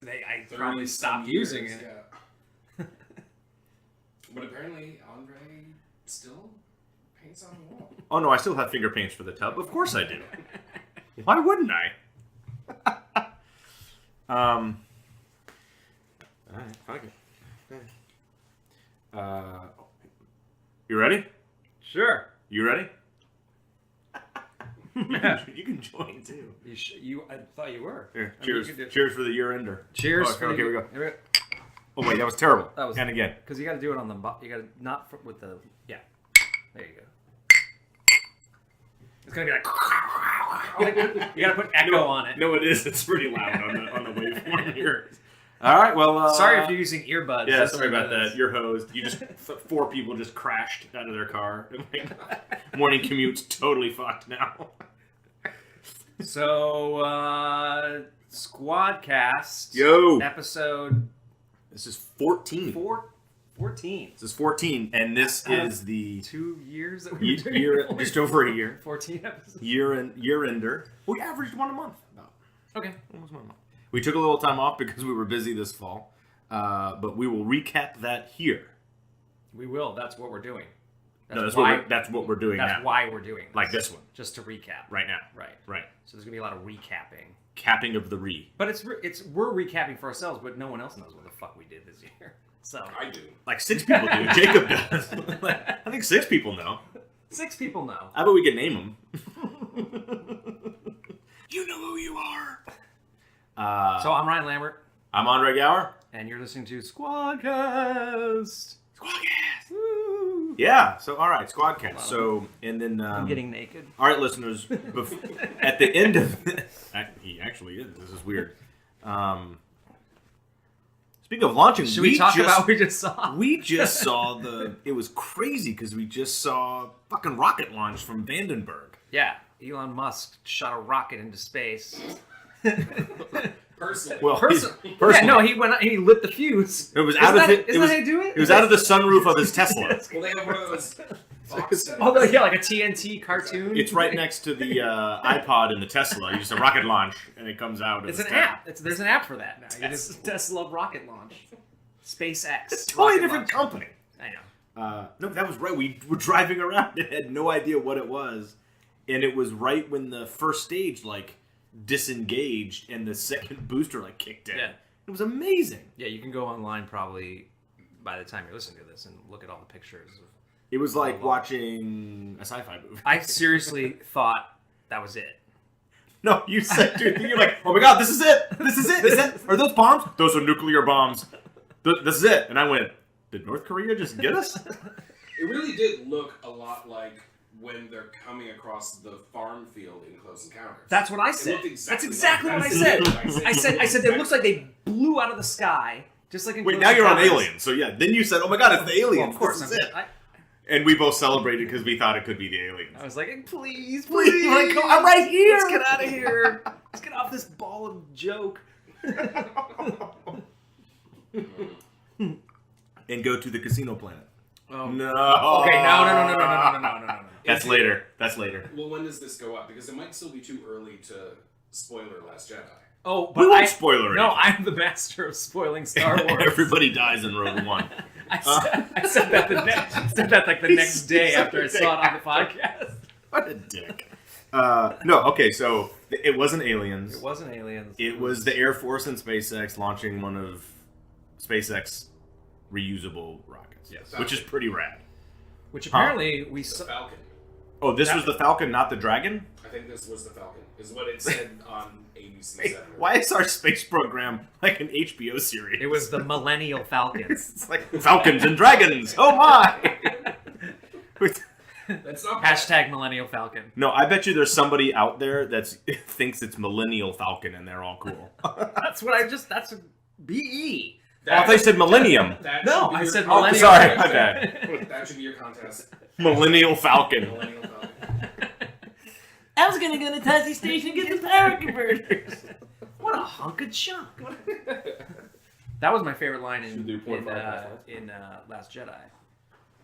I probably stopped using it. Yeah. But apparently, Andre still paints on the wall. Oh no, I still have finger paints for the tub. Of course I do. Why wouldn't I? Alright, fuck it. You ready? Sure. You ready? You can join too. I thought you were. Here, cheers. Cheers for the year-ender. Cheers. Oh, okay, here we go. Oh wait, that was terrible. And again. Because you got to do it on the... You got to... Not with the... Yeah. There you go. It's going to be like... You got to put echo on it. No, it is. It's pretty loud on the waveform here. All right, well... sorry if you're using earbuds. Yeah, sorry about that. You're hosed. You just... 4 people just crashed out of their car. Morning commute's totally fucked now. So, Squadcast. Yo! Episode... This is 14. 14. This is 14, and this is the 2 years that we've been doing. Just over a year. 14 episodes. Year-ender. We averaged one a month. Okay. Almost 1 month. We took a little time off because we were busy this fall, but we will recap that here. We will. That's what we're doing. That's what we're doing now. That's why we're doing this. Like this one. Just to recap. Right now. Right. So there's going to be a lot of recapping. Capping of the re. But we're recapping for ourselves, but no one else knows what the fuck we did this year. So I do. Like 6 people do. Jacob does. I think 6 people know. 6 people know. How about we can name them? You know who you are. So I'm Ryan Lambert. I'm Andre Gower. And you're listening to Squadcast. Squadcast. Woo. Yeah, so all right, Squadcast. So, and then... I'm getting naked. All right, listeners, at the end of this... He actually is. This is weird. Speaking of launching... Should we talk about what we just saw? We just saw It was crazy because we just saw fucking rocket launch from Vandenberg. Yeah, Elon Musk shot a rocket into space. Personally. Well, personally. Yeah, no, he lit the fuse. It was out of it. Isn't that how you do it? It was out of the sunroof of his Tesla. Well, they have one of those boxes. Oh, yeah, like a TNT cartoon. It's right next to the iPod in the Tesla. You just a rocket launch, and it comes out. It's an app. There's an app for that now. You just Tesla rocket launch. SpaceX. It's a totally different company. I know. No, that was right. We were driving around and had no idea what it was, and it was right when the first stage disengaged and the second booster kicked in. Yeah. It was amazing. Yeah, you can go online probably by the time you're listening to this and look at all the pictures. It was like watching a sci-fi movie. I seriously thought that was it. No, you said, dude, you're like, oh my god, this is it. This is it. Are those bombs? Those are nuclear bombs. This is it. And I went, did North Korea just get us? It really did look a lot like when they're coming across the farm field in Close Encounters. That's what I said. That's exactly what I said. I said it looks like they blew out of the sky, just like in Wait, Close now you're on Encounters. Aliens. So yeah, then you said, oh my god, it's the aliens. Well, of course. This is it. And we both celebrated because we thought it could be the aliens. I was like, please. I'm right here. Let's get out of here. Let's get off this ball of joke. And go to the casino planet. Oh. No. Okay, no. That's later. Well, when does this go up? Because it might still be too early to spoiler Last Jedi. Oh, we won't spoiler it. No, I'm the master of spoiling Star Wars. Everybody dies in Rogue One. I said that the next day after I saw it on the podcast. What a dick. No, okay, so it wasn't aliens. It wasn't aliens. It was the Air Force and SpaceX launching one of SpaceX reusable rockets. Yes. Which is pretty rad. Which apparently we saw. Falcon. Oh, this was the Falcon, not the Dragon? I think this was the Falcon, is what it said on ABC Hey, 7. why is our space program like an HBO series? It was the Millennial Falcons. It's like Falcons and Dragons. Oh my! That's not Hashtag Millennial Falcon. No, I bet you there's somebody out there that thinks it's Millennial Falcon and they're all cool. That's a BE. I thought you said Millennium. No, I said Oh, Millennial. sorry, my bad. That should be your contest. Millennial Falcon. Millennial Falcon. I was gonna go to Tassie Station and get the power converters. What a hunk of junk. That was my favorite line in Last Jedi.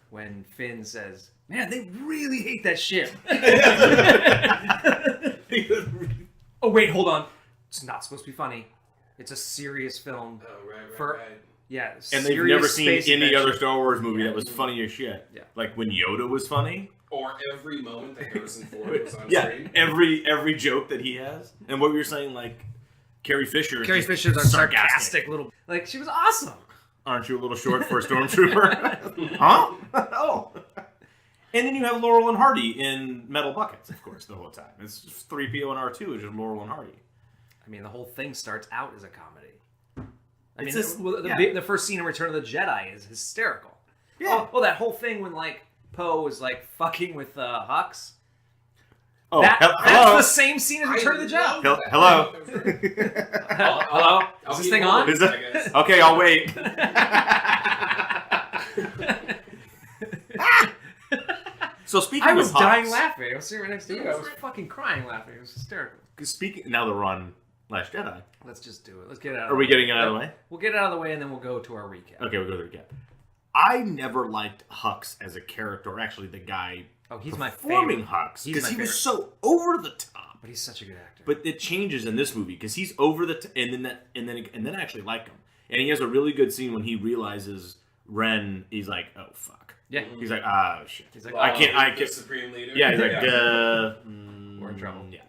When Finn says, man, they really hate that ship. Oh, wait, hold on. It's not supposed to be funny. It's a serious film. Oh, right. For- Yeah, And they've never seen any other Star Wars movie that was funny as shit. Yeah. Like when Yoda was funny. Or every moment that Harrison Ford was on Yeah, screen. every joke that he has. And what we were saying, like, Carrie Fisher. Carrie Fisher's a sarcastic little... Like, she was awesome. Aren't you a little short for a stormtrooper? Huh? Oh. And then you have Laurel and Hardy in Metal Buckets, of course, the whole time. It's just 3PO and R2 is just Laurel and Hardy. I mean, the whole thing starts out as a comedy. I mean, It's just- the first scene in Return of the Jedi is hysterical. Yeah. Oh, that whole thing when, like, Poe was, like, fucking with Hux. Oh, That's hello. the same scene as Return of the Jedi. Hello. Hello? Is this thing on? Is it? Okay, I'll wait. So speaking I was of Hux, dying laughing. I was sitting right next to you. I was fucking crying laughing. It was hysterical. now that we're on Last Jedi, Let's just do it. Let's get it out. are we getting it out of the way? We'll get it out of the way and then we'll go to our recap. Okay, we'll go to the recap. I never liked Hux as a character, or actually the guy Oh, he's my performing favorite. Hux, He's because my he was favorite. so over the top. But he's such a good actor. But it changes in this movie because he's over the and then I actually like him, and he has a really good scene when he realizes Ren. He's like, oh fuck. Yeah. He's like, ah shit. He's like, I can't. The Supreme Leader. Yeah. He's like, we're in trouble. Yeah.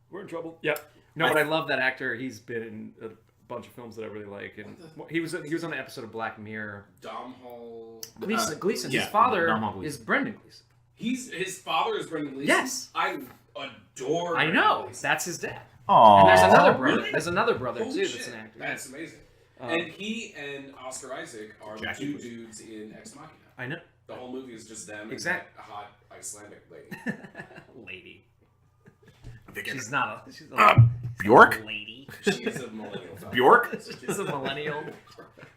We're in trouble. Yep. No, but I love that actor. He's been in a bunch of films that I really like, and he was on an episode of Black Mirror. Dom Hall. Gleason. yeah, His father Dom Hall Gleason. is Brendan Gleason. His father is Brendan Gleeson. Yes. I adore. I Brendan know. Gleeson. That's his dad. Aww. And there's another brother. Really? There's another brother Holy too. shit. That's an actor. That's amazing. Um, And he and Oscar Isaac are Jackie the two Gleason. dudes in Ex Machina. I know. The whole movie is just them Exact- and that hot Icelandic lady. Lady. She's She's not a. She's a Bjork. lady. She is a millennial. Bjork. She's a millennial.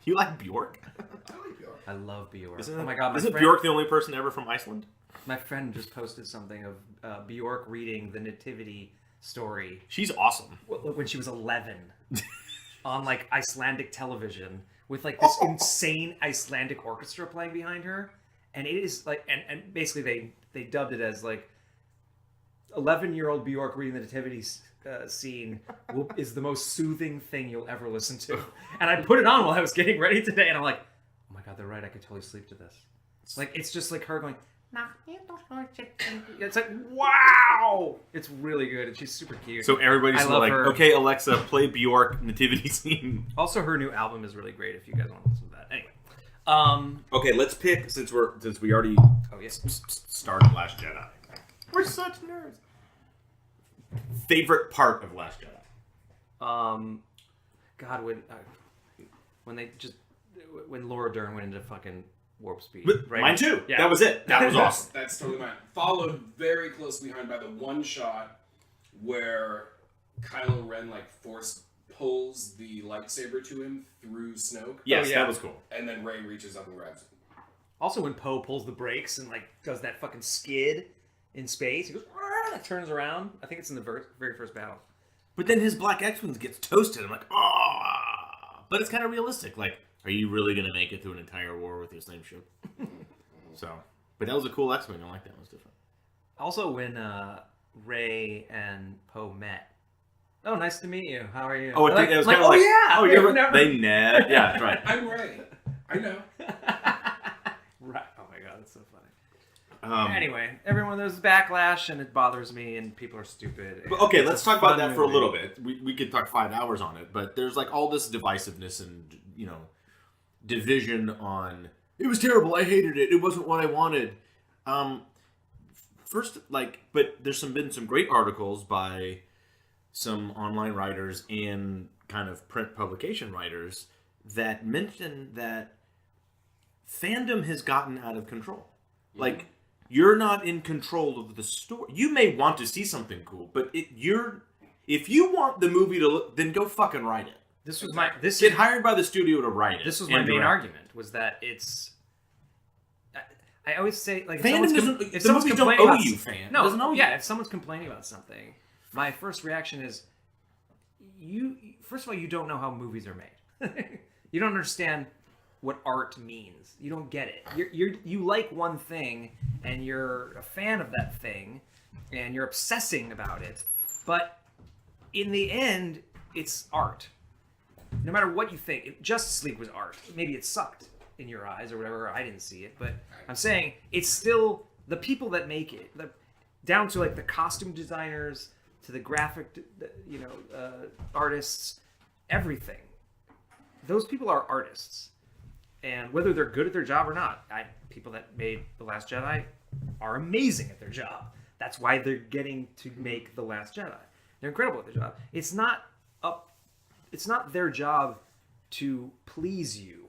You like Bjork? I like Bjork. I love Bjork. Isn't Oh my god, Isn't Bjork the only person ever from Iceland? My friend just posted something of Bjork reading the Nativity story She's awesome. when she was 11 on like Icelandic television with like this insane Icelandic orchestra playing behind her, and it is like and basically they dubbed it as like 11-year-old Bjork reading the Nativity scene is the most soothing thing you'll ever listen to. And I put it on while I was getting ready today, and I'm like, oh my god, they're right. I could totally sleep to this. Like it's just like her going. It's like wow, it's really good, and she's super cute. So everybody's I love like, her. okay, Alexa, play Bjork nativity scene. Also, her new album is really great. If you guys want to listen to that, anyway. Okay, let's pick since we already Oh yes. started Last Jedi. We're such nerds. Favorite part of Last Jedi? God, when Laura Dern went into fucking warp speed. Right? Mine too. Yeah. That was it. That was awesome. That's totally mine. Followed very close behind by the one shot where Kylo Ren like force pulls the lightsaber to him through Snoke. Yes, yeah. that was cool. And then Rey reaches up and grabs it. Also, when Poe pulls the brakes and like does that fucking skid in space, he goes, that turns around. I think it's in the very first battle. But then his Black X-Wing gets toasted. I'm like, oh. But it's kind of realistic. Like, are you really going to make it through an entire war with your same ship? So, but that was a cool X-Wing. I like that. It was different. Also, when Rey and Poe met. Oh, nice to meet you. How are you? Oh, I think it was kind of oh like, yeah. oh, you're they Ned. Yeah, that's right. I'm Rey. I know. Right. Oh my god, that's so funny. Anyway, everyone, there's backlash, and it bothers me, and people are stupid. But okay, It's let's a talk about fun that for a movie. little bit. We could talk 5 hours on it, but there's like all this divisiveness and, you know, division on, it was terrible, I hated it, it wasn't what I wanted. First, like, but there's been some great articles by some online writers and kind of print publication writers that mention that fandom has gotten out of control. Like, you're not in control of the story. You may want to see something cool, but if you want the movie to look, then go fucking write it. This was my Get hired by the studio to write it. This was my and main direct argument, was that it's. I always say, like, Fandom doesn't. if The someone's movies don't complaining owe about you, fan. no, It doesn't owe yeah, you. if someone's complaining about something, my first reaction is, first of all, you don't know how movies are made. You don't understand what art means. You don't get it. You like one thing, and you're a fan of that thing, and you're obsessing about it, but in the end, it's art. no matter what you think, Justice League was art. Maybe it sucked in your eyes or whatever. I didn't see it, but I'm saying it's still the people that make it, down to like the costume designers, to the graphic, artists, everything. Those people are artists, and whether they're good at their job or not, people that made The Last Jedi are amazing at their job. That's why they're getting to make The Last Jedi. They're incredible at their job. It's not their job to please you.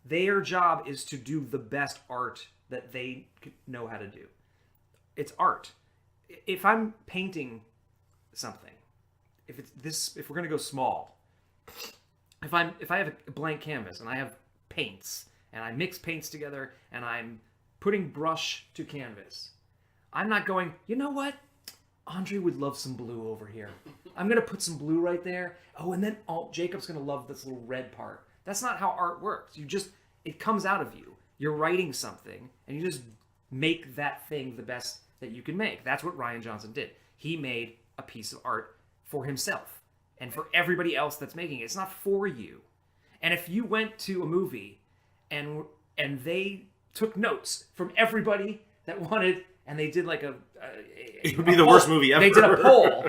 Their job is to do the best art that they know how to do. It's art. If I'm painting something, if we're gonna go small, if I have a blank canvas and I have paints and I mix paints together and I'm putting brush to canvas, I'm not going, you know what? Andre would love some blue over here. I'm going to put some blue right there. Oh, and then Jacob's going to love this little red part. That's not how art works. It comes out of you. You're writing something, and you just make that thing the best that you can make. That's what Rian Johnson did. He made a piece of art for himself and for everybody else that's making it. It's not for you. And if you went to a movie and they took notes from everybody that wanted, and they did like it would be the worst movie ever. They did a poll.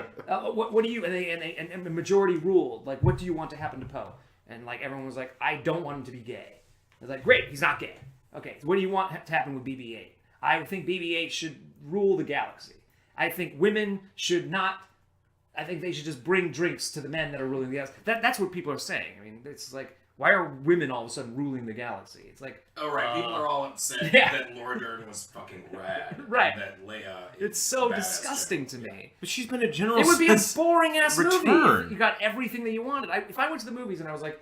What do you? And the majority ruled. Like, what do you want to happen to Poe? And like everyone was like, I don't want him to be gay. I was like, great, he's not gay. Okay, so what do you want to happen with BB-8? I think BB-8 should rule the galaxy. I think women should not. I think they should just bring drinks to the men that are ruling the galaxy. That's what people are saying. I mean, it's like, why are women all of a sudden ruling the galaxy? It's like, oh right, people are all upset that Laura Dern was fucking rad, right? And that Leia. It's so disgusting to me. But she's been a general. It would be a boring ass movie. Return. You got everything that you wanted. If I went to the movies and I was like,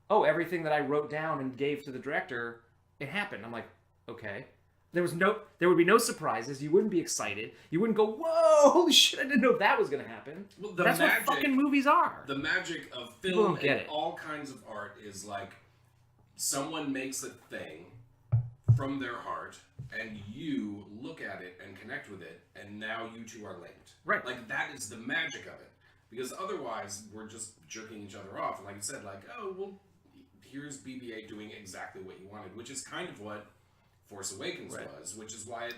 oh, everything that I wrote down and gave to the director, it happened. I'm like, okay. There would be no surprises. You wouldn't be excited. You wouldn't go, whoa, holy shit, I didn't know that was going to happen. Well, that's what fucking movies are. The magic of People film don't get and it. all kinds of art is like someone makes a thing from their heart and you look at it and connect with it and now you two are linked. Right. Like that is the magic of it. Because otherwise we're just jerking each other off. And like you said, like, oh, well, here's BB-8 doing exactly what you wanted, which is kind of what Force Awakens was, which is why it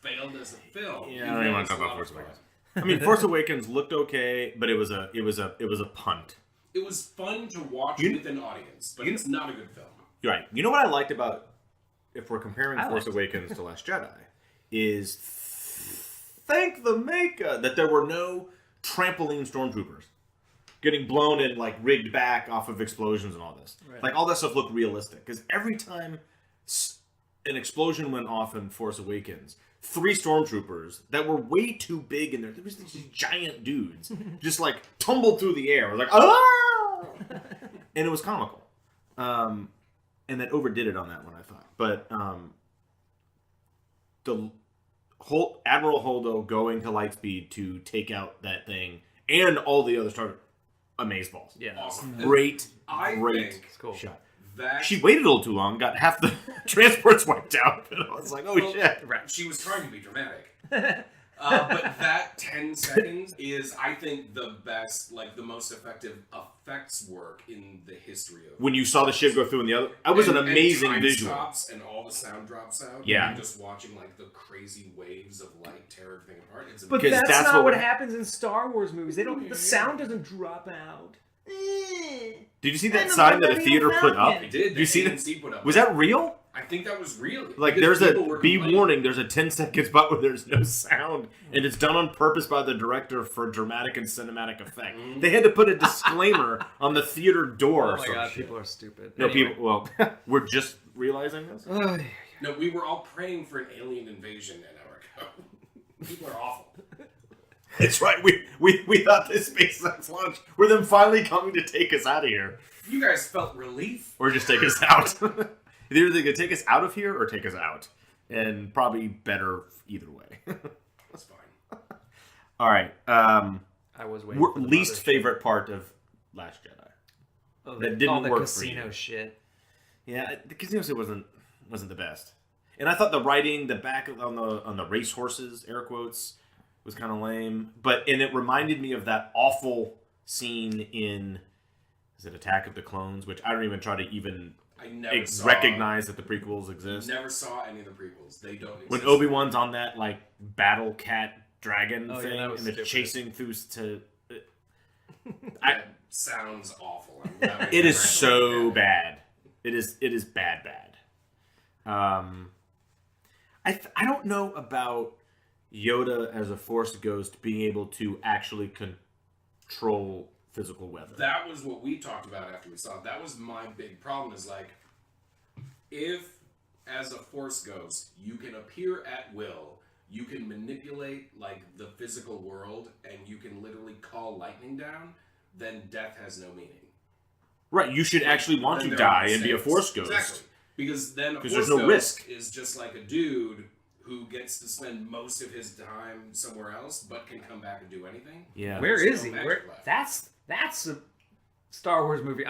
failed as a film. Yeah, I don't even want to talk about Force Awakens. I mean, Force Awakens looked okay, but it was a punt. It was fun to watch with an audience, but it's not a good film. You're right. You know what I liked about, if we're comparing Force Awakens to Last Jedi, is thank the maker that there were no trampoline stormtroopers getting blown and like rigged back off of explosions and all this. Right. Like all that stuff looked realistic because every time an explosion went off in Force Awakens, 3 stormtroopers that were way too big and there was these giant dudes just like tumbled through the air. Like, ah! And it was comical. And that overdid it on that one, I thought. But the whole Admiral Holdo going to lightspeed to take out that thing and all the other stars, amazeballs. Yeah, awesome. Great cool. shot. That She waited a little too long, got half the transports wiped out, and I was like, oh shit. Right. She was trying to be dramatic. But that 10 seconds is, I think, the best, like, the most effective effects work in the history of... When you saw the ship go through and the other... That was an amazing time visual. Stops and all the sound drops out. Yeah. And you're just watching, like, the crazy waves of light tear everything apart. It's But amazing. that's not what happens in Star Wars movies. The sound doesn't drop out. Did you see that sign that a theater put up? I did. Did you see that? AMC put up. Was that real? I think that was real. Like, Because there's people a... were Be complaining. warning, there's a 10-second spot where there's no sound, and it's done on purpose by the director for dramatic and cinematic effect. Mm-hmm. They had to put a disclaimer on the theater door Oh or my some god, shit. people are stupid. No, Anyway. people... Well, we're just realizing this? No, we were all praying for an alien invasion an hour ago. People are awful. That's right. We thought this SpaceX launch were them finally coming to take us out of here, You guys felt relief. or just take us out. They're either going to take us out of here or take us out, and probably better either way. That's fine. All right. I was waiting for the Least mother favorite part of Last Jedi. shit. that didn't all the work for casino you. shit. Yeah, the casino scene wasn't the best, and I thought the writing, the back on the race horses, air quotes, was kind of lame. And it reminded me of that awful scene in is it Attack of the Clones, which I don't even try to even I never recognize that the prequels exist. Never saw any of the prequels. They don't exist. When Obi-Wan's on that like battle cat dragon thing that was and it's stupid. chasing through to That sounds awful. it is so bad. It is bad. I don't know about Yoda as a Force ghost being able to actually control physical weather. That was what we talked about after we saw it. That was my big problem is like, if as a Force ghost, you can appear at will, you can manipulate like the physical world, and you can literally call lightning down, then death has no meaning. Right, you should actually want Then to there are die and be a mistakes. Force ghost. Exactly. Because then a Force there's no ghost risk. is just like a dude who gets to spend most of his time somewhere else, but can come back and do anything. Yeah. Where There's is no he? magic Where left. that's a Star Wars movie.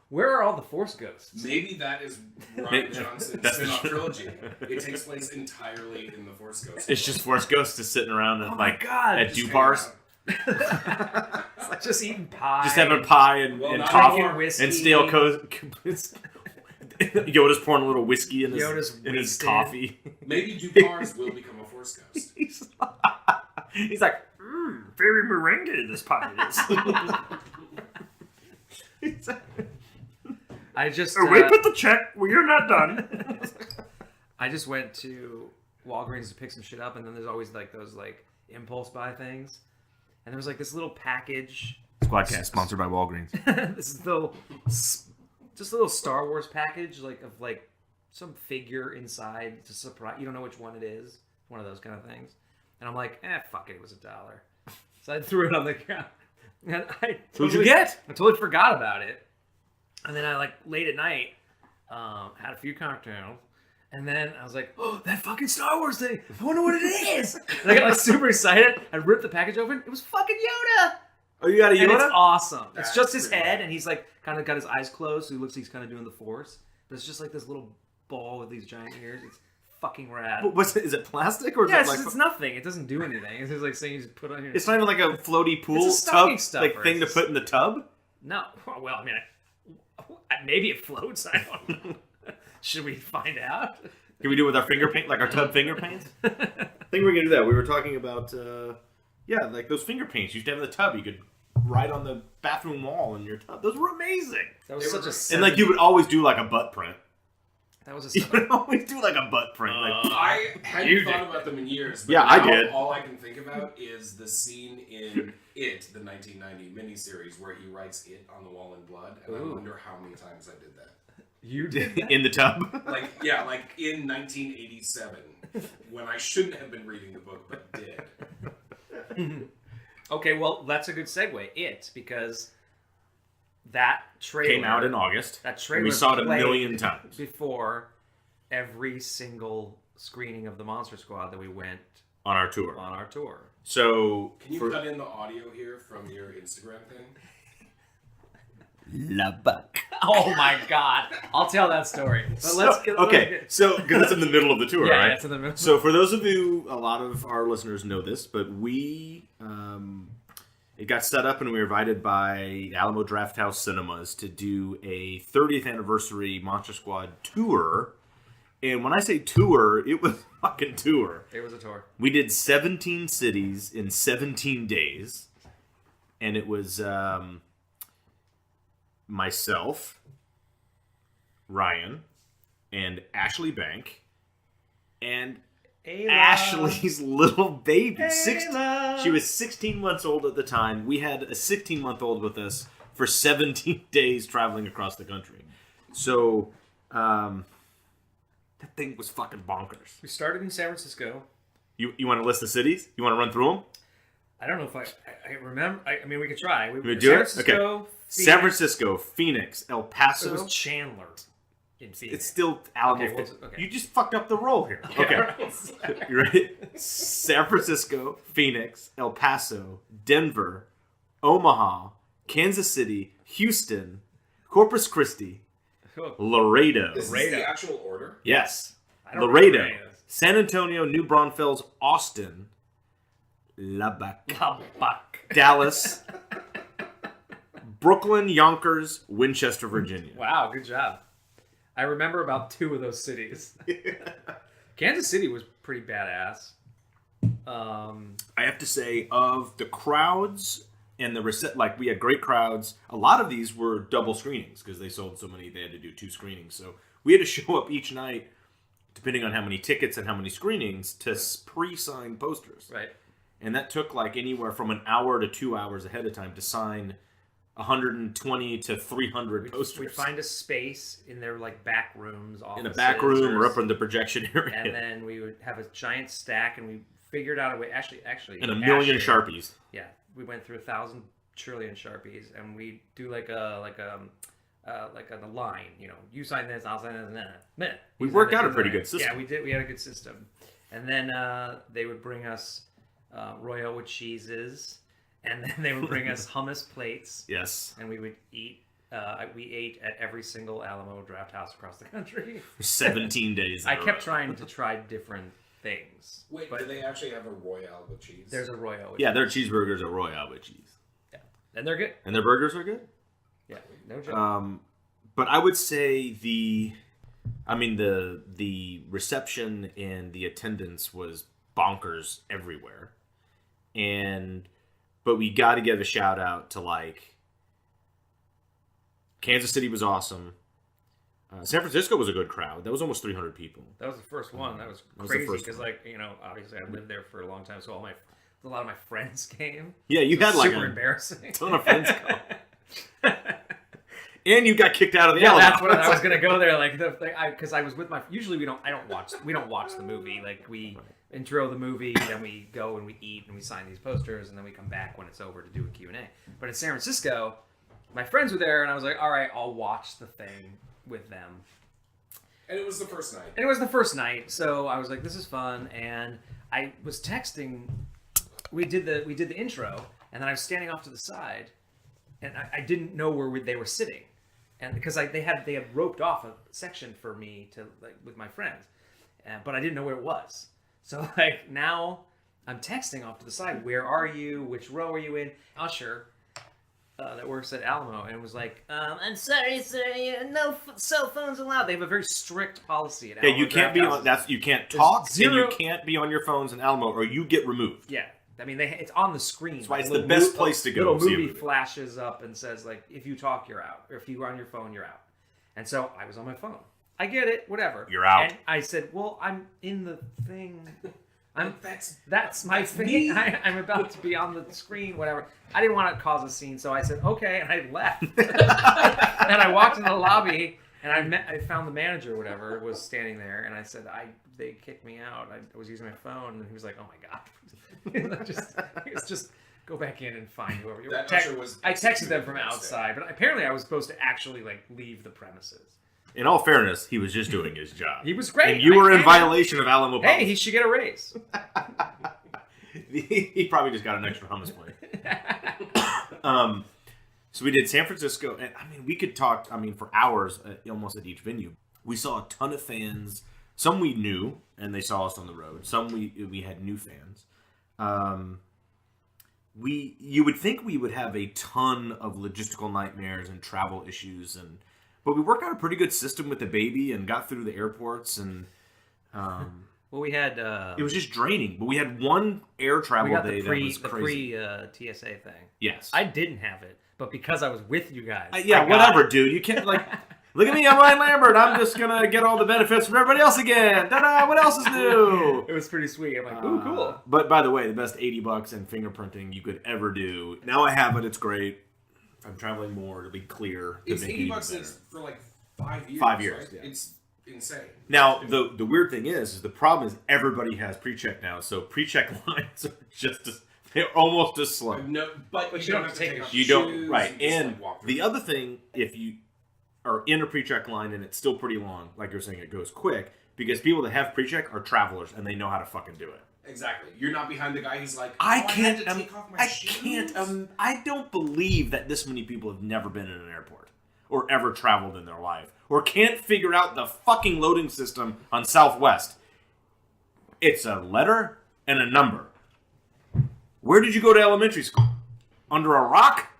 Where are all the Force ghosts? Maybe that is Ryan Johnson's spin-off trilogy. It takes place entirely in the Force Ghost. It's just Force ghosts just sitting around and Oh my like God, at Just hang Dupars, out. It's like just eating pie. just having pie and, Well, and not coffee anymore. Whiskey. and stale Yoda's pouring a little whiskey in his Yoda's in his wasted. coffee. Maybe Dupars will become a Force Ghost. He's like, very meringue this pie is. I just Wait, put the check. We're not done. I just went to Walgreens to pick some shit up, and then there's always like those like impulse buy things, and there was like this little package. Squadcast sponsored by Walgreens. This little, just a little Star Wars package, like of like some figure inside. It's a surprise. You don't know which one it is. One of those kind of things. And I'm like, fuck it. It was $1. So I threw it on the ground. And What'd you get? I totally forgot about it. And then I like late at night had a few cocktails. And then I was like, oh, that fucking Star Wars thing. I wonder what it is. And I got like super excited. I ripped the package open. It was fucking Yoda. Oh, you got a And it's Yoda? awesome. That's It's just his pretty head, cool. and he's like kind of got his eyes closed, so he looks like he's kind of doing the Force. But it's just like this little ball with these giant ears. It's fucking rad. Is it plastic or is Yeah, it like? it's nothing. It doesn't do anything. It's just like saying you just put on your. It's not even like a floaty pool It's a stocking tub stuffer. like thing to It's put in the tub. No. Well, I mean, maybe it floats. I don't know. Should we find out? Can we do it with our finger paint, like our tub finger paints? I think we're gonna do that. We were talking about, like those finger paints you used to have in the tub. You could write on the bathroom wall in your tub. Those were amazing. That was They such were a. great. And like you would always do like a butt print. That was You a. would always do like a butt print. Like, I hadn't You thought did. about them in years, but Yeah, I now did. all I can think about is the scene in It, the 1990 miniseries, where he writes It on the wall in blood, and Ooh. I wonder how many times I did that. You did. in the tub. Like in 1987, when I shouldn't have been reading the book, but did. Okay, well, that's a good segue. It, because that trailer Came out in August. That trailer And we saw it a played million times. before every single screening of the Monster Squad that we went On our tour. on our tour. So Can you cut in the audio here from your Instagram thing? La Buck. Oh my god! I'll tell that story. But let's get So because it's in the middle of the tour, Yeah, right? it's in the middle. So for those of you, a lot of our listeners know this, but we, it got set up and we were invited by Alamo Drafthouse Cinemas to do a 30th anniversary Monster Squad tour. And when I say tour, it was a fucking tour. It was a tour. We did 17 cities in 17 days. And it was myself, Ryan, and Ashley Bank, and Ashley's little baby. She was 16 months old at the time. We had a 16-month-old with us for 17 days traveling across the country. So, that thing was fucking bonkers. We started in San Francisco. You want to list the cities? You want to run through them? I don't know if I remember. I mean, we could try. We do San it? Francisco, Okay. San Francisco, Phoenix, El Paso. It was Chandler in Phoenix. It's still Alamo. Okay, okay. You just fucked up the roll here. Okay. You ready? San Francisco, Phoenix, El Paso, Denver, Omaha, Kansas City, Houston, Corpus Christi, Laredo. Is this the actual order? Yes. I don't Laredo, remember any of this. San Antonio, New Braunfels, Austin, Lubbock, Lubbock. Dallas, Brooklyn, Yonkers, Winchester, Virginia. Wow, good job. I remember about 2 of those cities. Kansas City was pretty badass. I have to say, of the crowds and the we had great crowds. A lot of these were double screenings because they sold so many. They had to do 2 screenings, so we had to show up each night, depending on how many tickets and how many screenings, to pre-sign posters. Right. And that took like anywhere from an hour to 2 hours ahead of time to sign 120 to 300 posters. We'd find a space in their like back rooms, in a back room or up in the projection area, and then we would have a giant stack, and we figured out a way. Actually, and a million Sharpies. Yeah, we went through 1,000 trillion Sharpies, and we do like a line. You know, you sign this, I'll sign this. We worked out a pretty good system. Yeah, we did. We had a good system, and then they would bring us Royale with cheeses. And then they would bring us hummus plates. Yes. And we would eat. We ate at every single Alamo Drafthouse across the country. For 17 days. I kept trying to try different things. Wait, do they actually have a Royale with cheese? There's a Royale with cheese. Their cheeseburgers are Royale with cheese. Yeah. And they're good. And their burgers are good? Yeah, no joke. But I would say the reception and the attendance was bonkers everywhere. But we got to give a shout out to like Kansas City was awesome. San Francisco was a good crowd. That was almost 300 people. That was the first one. That was crazy because, like, you know, obviously I lived there for a long time, so a lot of my friends came. Yeah, you had like super embarrassing. A ton of friends come. And you got kicked out of the Alamo. That's what I was gonna go there, because I was with my. Usually we don't watch the movie. Like we intro the movie, then we go and we eat and we sign these posters, and then we come back when it's over to do a Q&A. But in San Francisco, my friends were there, and I was like, all right, I'll watch the thing with them. And it was the first night. So I was like, this is fun, and I was texting. We did the intro, and then I was standing off to the side, and I didn't know where they were sitting. And because they had roped off a section for me to with my friends, but I didn't know where it was. So now I'm texting off to the side. Where are you? Which row are you in? Usher, that works at Alamo, and was like, "I'm sorry, sir. No cell phones allowed." They have a very strict policy at Alamo. Yeah, you can't be on. You can't talk, and you can't be on your phones in Alamo, or you get removed. Yeah. I mean, it's on the screen. That's why it's the best place to go. Little movie flashes up and says, like, if you talk, you're out. Or if you're on your phone, you're out. And so I was on my phone. I get it, whatever. You're out. And I said, well, I'm in the thing. That's my thing. I'm about to be on the screen, whatever. I didn't want to cause a scene, so I said, okay, and I left. And I walked in the lobby, and I found the manager or whatever was standing there, and I said, they kicked me out. I was using my phone, and he was like, oh my God. just go back in and find whoever you are. I texted them from outside, but apparently I was supposed to actually leave the premises. In all fairness, he was just doing his job. He was great. And you were in violation of Alamo policy. Hey, he should get a raise. He probably just got an extra hummus plate. So we did San Francisco, and we could talk for hours almost at each venue. We saw a ton of fans. Some we knew, and they saw us on the road. Some we had new fans. You would think we would have a ton of logistical nightmares and travel issues, but we worked out a pretty good system with the baby and got through the airports and. Well, we had. It was just draining, but we had one air travel day that was crazy. The pre-TSA thing. Yes, I didn't have it, but because I was with you guys. Whatever, dude. You can't Look at me, I'm Ryan Lambert. I'm just going to get all the benefits from everybody else again. Ta-da, what else is new? It was pretty sweet. I'm like, ooh, cool. But by the way, the best $80 in fingerprinting you could ever do. Now I have it. It's great. If I'm traveling more, it'll be clear. It's $80 for 5 years. 5 years, right? yeah. It's insane. Now, the weird thing is the problem is everybody has pre-check now. So pre-check lines are they're almost as slow. No, but you don't have to take off your shoes. You don't, right. And walk through. The other thing, if you are in a pre-check line and it's still pretty long, like you're saying, it goes quick, because people that have pre-check are travelers and they know how to fucking do it. Exactly. You're not behind the guy who's like, I had to take off my shoes. I don't believe that this many people have never been in an airport or ever traveled in their life or can't figure out the fucking loading system on Southwest. It's a letter and a number. Where did you go to elementary school? Under a rock?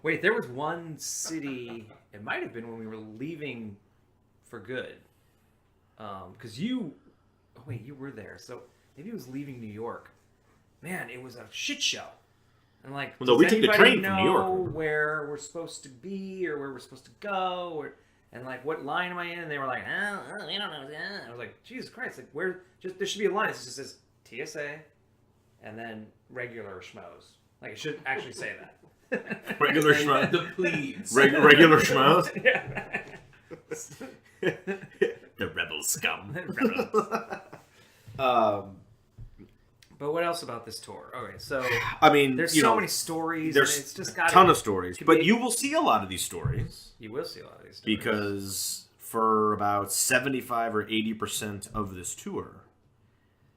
Wait, there was one city. It might have been when we were leaving for good. Because you. Oh wait, you were there. So maybe it was leaving New York. Man, it was a shit show. And like, Well, no, we took the train from New York. know where we're supposed to be or where we're supposed to go, and like what line am I in? And they were like, oh, we don't know. I was like, Jesus Christ! Like, where? Just there should be a line. It just says TSA, and then regular schmoes. Like it should actually say that. Regular schmoes. The please. Regular schmoes. Yeah. The rebel scum. But what else about this tour? Okay, so I mean, there's you so know, many stories. There's and it's just got a ton of stories, but you will see a lot of these stories. You will see a lot of these stories Because for about 75 or 80% of this tour,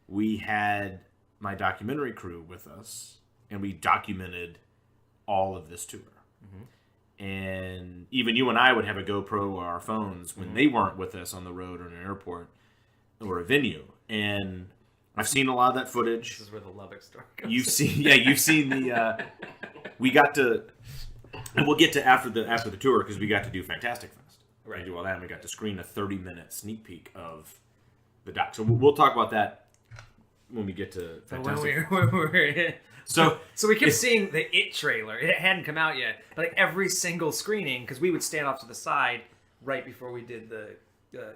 we had my documentary crew with us, and we documented all of this tour. Mm-hmm. And even you and I would have a GoPro or our phones when they weren't with us on the road or in an airport or a venue. And I've seen a lot of that footage. This is where the Lubbock story goes. You've seen the. We got to, and we'll get to after the tour because we got to do Fantastic Fest. Right. We do all that, and we got to screen a 30-minute sneak peek of the doc. So we'll talk about that when we get to Fantastic. So we kept seeing the It trailer. It hadn't come out yet, but like every single screening, because we would stand off to the side right before we did the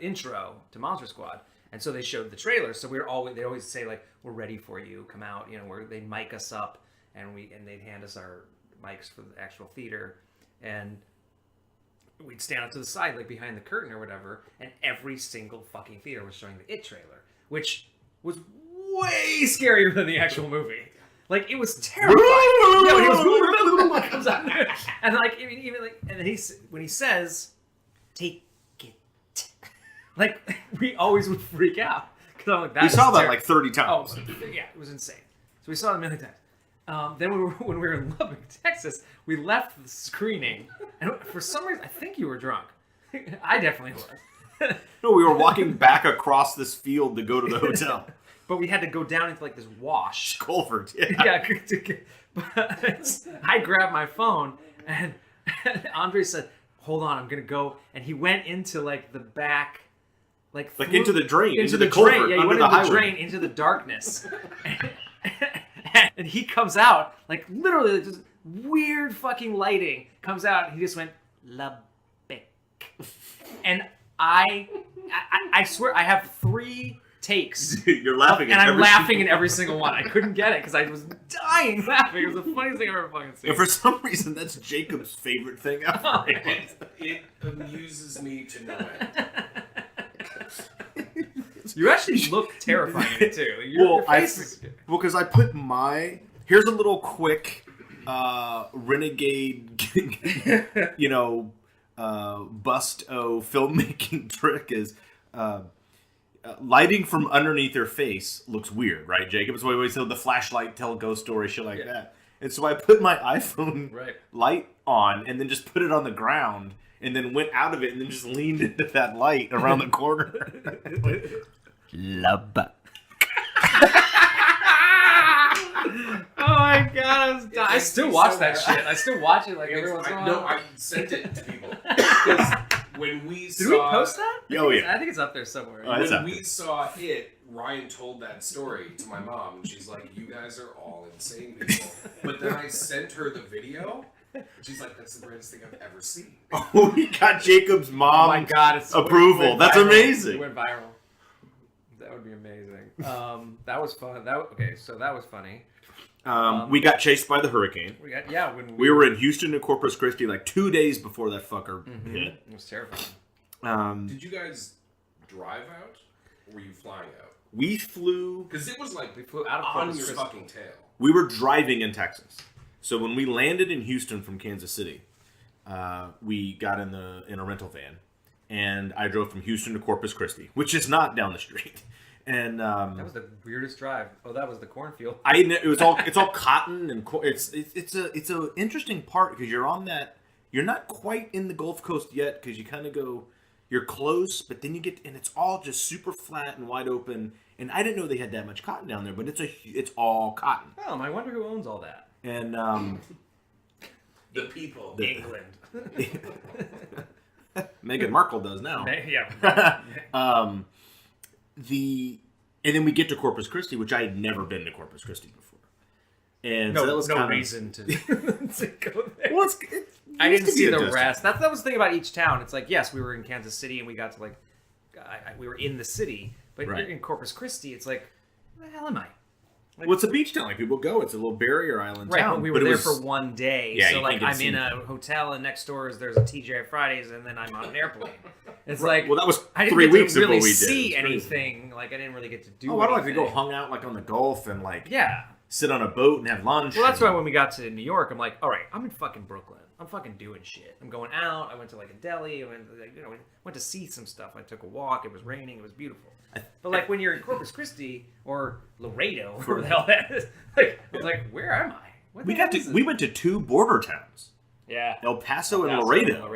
intro to Monster Squad. And so they showed the trailer. So they always say like, "We're ready for you. Come out." You know, where they mic us up, and they'd hand us our mics for the actual theater, and we'd stand up to the side like behind the curtain or whatever. And every single fucking theater was showing the It trailer, which was way scarier than the actual movie. Like it was terrifying. Yeah, when he goes, comes out, and like even like, and then when he says, "Take." Like, we always would freak out. Cause I'm like, we saw that like 30 times. Oh, yeah, it was insane. So we saw it a million times. Then when we were in Lubbock, Texas, we left the screening. And for some reason, I think you were drunk. I definitely was. No, we were walking back across this field to go to the hotel. But we had to go down into like this wash. Culvert, yeah. Yeah. But I grabbed my phone and Andre said, "Hold on, I'm going to go." And he went into like the back. Like into the drain. Into the culvert, drain. Yeah, he went into the drain, into the darkness. And he comes out, like literally just weird fucking lighting comes out, and he just went, Lubbock. And I swear, I have 3 takes. You're laughing and I'm laughing in every single one. I couldn't get it because I was dying laughing. It was the funniest thing I've ever fucking seen. And for some reason, that's Jacob's favorite thing ever. It amuses me to no end. You actually look terrifying in it too. Your face is... because I put here's a little quick renegade, bust-o filmmaking trick is lighting from underneath your face looks weird, right, Jacob? So we always tell the flashlight, tell a ghost story, shit like that. And so I put my iPhone light on and then just put it on the ground and then went out of it and then just leaned into that light around the corner. Lubbock. Oh my god, I still watch that shit. I still watch it like every once in a while. No, I sent it to people. Because when we Did we post that? Oh, yeah. I think it's up there somewhere. When we saw it, Ryan told that story to my mom, and she's like, "You guys are all insane people." But then I sent her the video. She's like, "That's the greatest thing I've ever seen." Oh, we got Jacob's mom oh my god, approval. That's amazing. It went viral. That would be amazing. That was fun. So that was funny. We got chased by the hurricane. When we were in Houston and Corpus Christi like 2 days before that fucker hit. It was terrifying. Did you guys drive out, or were you flying out? We flew... Because it was like we flew out of on Corpus your Christi. fucking tail. We were driving in Texas. So when we landed in Houston from Kansas City, we got in a rental van, and I drove from Houston to Corpus Christi, which is not down the street. And that was the weirdest drive. Oh, that was the cornfield. It's all cotton and it's a interesting part because you're not quite in the Gulf Coast yet because you kind of go, you're close, but then you get, and it's all just super flat and wide open. And I didn't know they had that much cotton down there, but it's all cotton. Oh, I wonder who owns all that. And The people. England. Meghan Markle does now. Yeah. And then we get to Corpus Christi, which I had never been to Corpus Christi before. And so that was no reason to go there. Well, I didn't see the rest. That was the thing about each town. It's like, yes, we were in Kansas City and we got to we were in the city, but in Corpus Christi, it's like, where the hell am I? Like, well, it's a beach town. Like, people go. It's a little barrier island right, town. But we were there for one day. Yeah, so, like, I'm in a a hotel, and next door there's a TGI Fridays, and then I'm on an airplane. It's like... Well, that was I 3 weeks really of what we did. see anything. Like, I didn't really get to do Oh, I don't like to anything. go hung out, like, on the Gulf and, like, Yeah. sit on a boat and have lunch. Well, that's why when we got to New York, I'm like, all right, I'm in fucking Brooklyn. I'm fucking doing shit. I'm going out. I went to, like, a deli. I went to see some stuff. I took a walk. It was raining. It was beautiful. But, like, when you're in Corpus Christi or Laredo, whatever the hell that is, like, I was like, where am I? We went to 2 border towns. Yeah. El Paso and Laredo.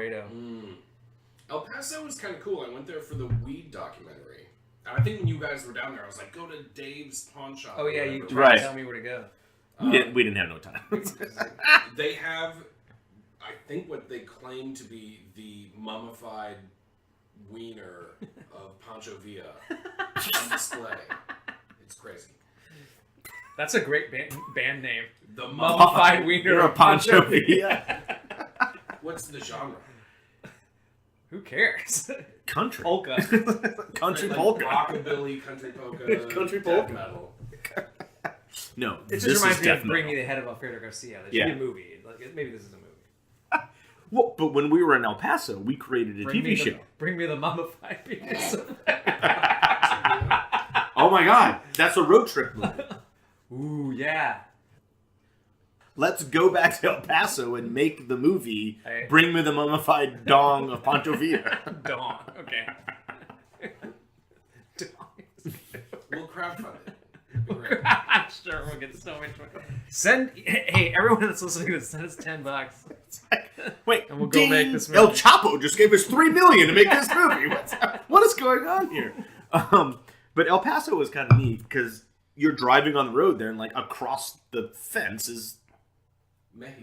El Paso was kind of cool. I went there for the weed documentary. And I think when you guys were down there, I was like, go to Dave's pawn shop. Oh, yeah, you whatever. tried to tell me where to go. We didn't have no time. They have, I think, what they claim to be the mummified wiener of Pancho Villa on display. It's crazy. That's a great band name. The Mummified Wiener of Pancho Villa. What's the genre? Who cares? Country. Polka. Country Like polka. Rockabilly, country polka, Country death polka. metal. No, It this just reminds is me of definitely. Bring Me the Head of Alfredo Garcia. That should be a movie. Like, maybe this is a movie. Well, but when we were in El Paso, we created a TV show. Bring Me the Mummified Penis. Oh my God, that's a road trip movie. Ooh, yeah. Let's go back to El Paso and make the movie Hey. Bring Me the Mummified Dong of Pancho Villa. Dawn. Okay. We'll crowdfund it. I'm sure we'll get so much money. Hey, everyone that's listening to this, send us $10. Wait, And we'll go ding, make this movie. El Chapo just gave us $3 million to make this movie. What is going on here? But El Paso was kind of neat because you're driving on the road there, and like across the fence is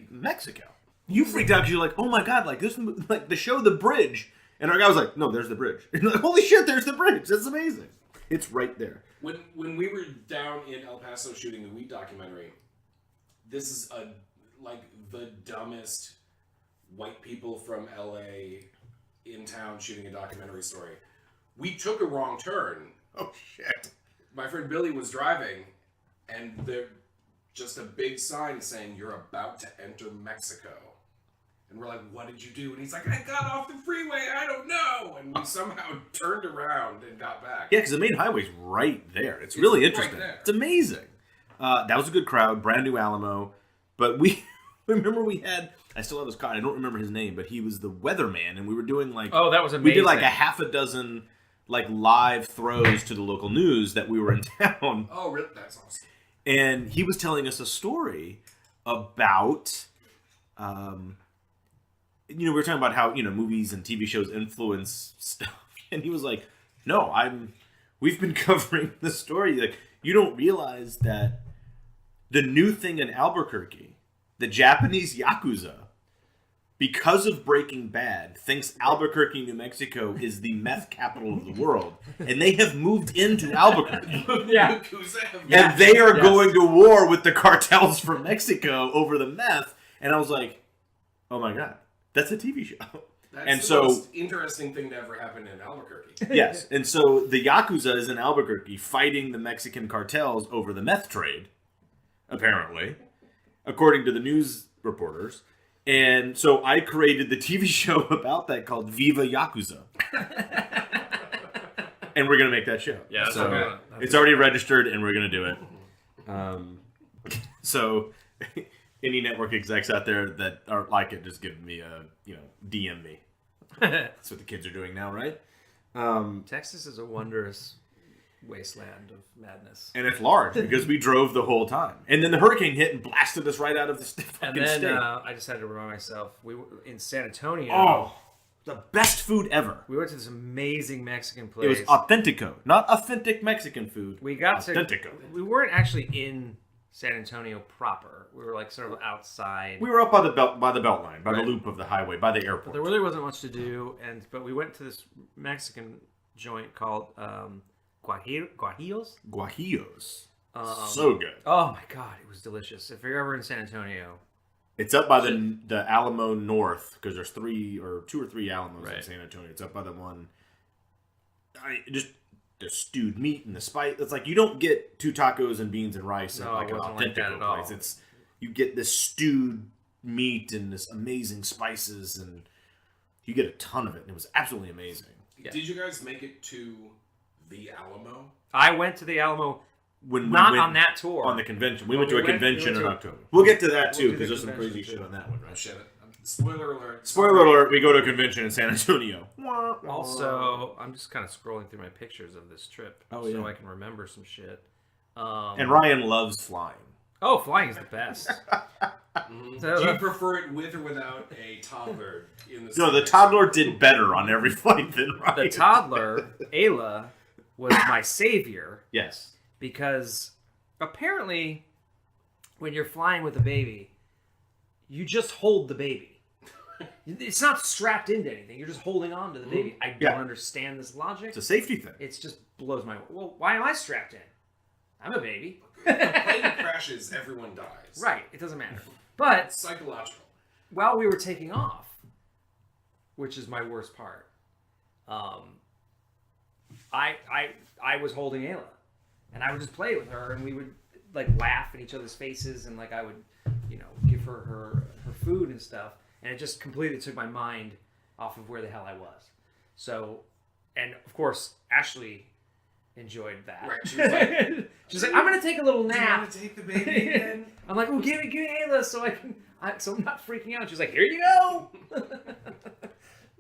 Mexico. You freaked out because you're like, oh my God, like this, like the show The Bridge, and our guy was like, no, there's the bridge. And you're like, holy shit, there's the bridge. That's amazing. It's right there. When we were down in El Paso shooting the weed documentary, this is the dumbest white people from LA in town shooting a documentary story. We took a wrong turn. Oh shit. My friend Billy was driving, and there just a big sign saying you're about to enter Mexico. And we're like, what did you do? And he's like, I got off the freeway, I don't know. And we somehow turned around and got back. Yeah, because the main highway's right there. It's really right interesting. there. It's amazing. That was a good crowd, brand new Alamo. But we remember we had, I still have his card, I don't remember his name, but he was the weatherman, and we were doing like, Oh, that was amazing. we did like a half a dozen like live throws to the local news that we were in town. Oh, really? That's awesome. And he was telling us a story about, we were talking about how, movies and TV shows influence stuff. And he was like, no, we've been covering the story. Like, you don't realize that the new thing in Albuquerque, the Japanese Yakuza, because of Breaking Bad, thinks Albuquerque, New Mexico is the meth capital of the world. And they have moved into Albuquerque. Yeah. And they are going to war with the cartels from Mexico over the meth. And I was like, oh my God, that's a TV show. That's the most interesting thing to ever happen in Albuquerque. Yes. And so the Yakuza is in Albuquerque fighting the Mexican cartels over the meth trade, apparently, according to the news reporters. And so I created the TV show about that called Viva Yakuza. And we're going to make that show. Yeah, that's so okay. it's already registered and we're going to do it. So any network execs out there that are like it, just give me a, DM me. That's what the kids are doing now, right? Texas is a wondrous wasteland of madness. And it's large because we drove the whole time. And then the hurricane hit and blasted us right out of the fucking And then state. I just had to remind myself, we were in San Antonio. Oh, the best food ever. We went to this amazing Mexican place. It was Authentico, not authentic Mexican food. We got Authentico. We weren't actually in San Antonio proper. We were like sort of outside. We were up by the belt line, by the loop of the highway, by the But airport. there really wasn't much to do, but we went to this Mexican joint called Guajillos. Guajillos. So good. Oh my god, it was delicious. If you're ever in San Antonio, It's up by the Alamo North, because there's 2 or 3 Alamos in San Antonio. It's up by the one. Just the stewed meat and the spice. It's like you don't get 2 tacos and beans and rice at like an authentic place. It's you get this stewed meat and this amazing spices, and you get a ton of it. And it was absolutely amazing. Yeah. Did you guys make it to the Alamo? I went to the Alamo. When Not we went on that tour. On the convention. We went to a convention in October. We'll get to that too, because there's some crazy shit on that one, right? Shit. Spoiler alert. Spoiler alert, we go to a convention in San Antonio. Also, I'm just kind of scrolling through my pictures of this trip so I can remember some shit. And Ryan loves flying. Oh, flying is the best. Do you prefer it with or without a toddler in the No, the toddler did better on every flight than Ryan. The toddler, Ayla, was my savior. Yes. Because apparently, when you're flying with a baby, you just hold the baby. It's not strapped into anything. You're just holding on to the baby. I don't understand this logic. It's a safety thing. It just blows my... Well, why am I strapped in? I'm a baby. If the plane crashes, everyone dies. Right. It doesn't matter. But It's psychological. while we were taking off, which is my worst part, I was holding Ayla. And I would just play with her, and we would like laugh in each other's faces, and like I would, give her food and stuff, and it just completely took my mind off of where the hell I was. So, and of course, Ashley enjoyed that. Right. She was like, she's like, I'm gonna take a little "Do you nap. want to take the baby again?" I'm like, well, give me Ayla so so I'm not freaking out. She's like, here you go.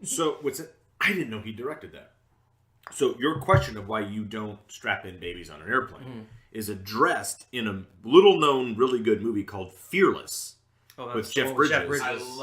So I didn't know he directed that. So your question of why you don't strap in babies on an airplane is addressed in a little-known, really good movie called Fearless with Jeff Bridges,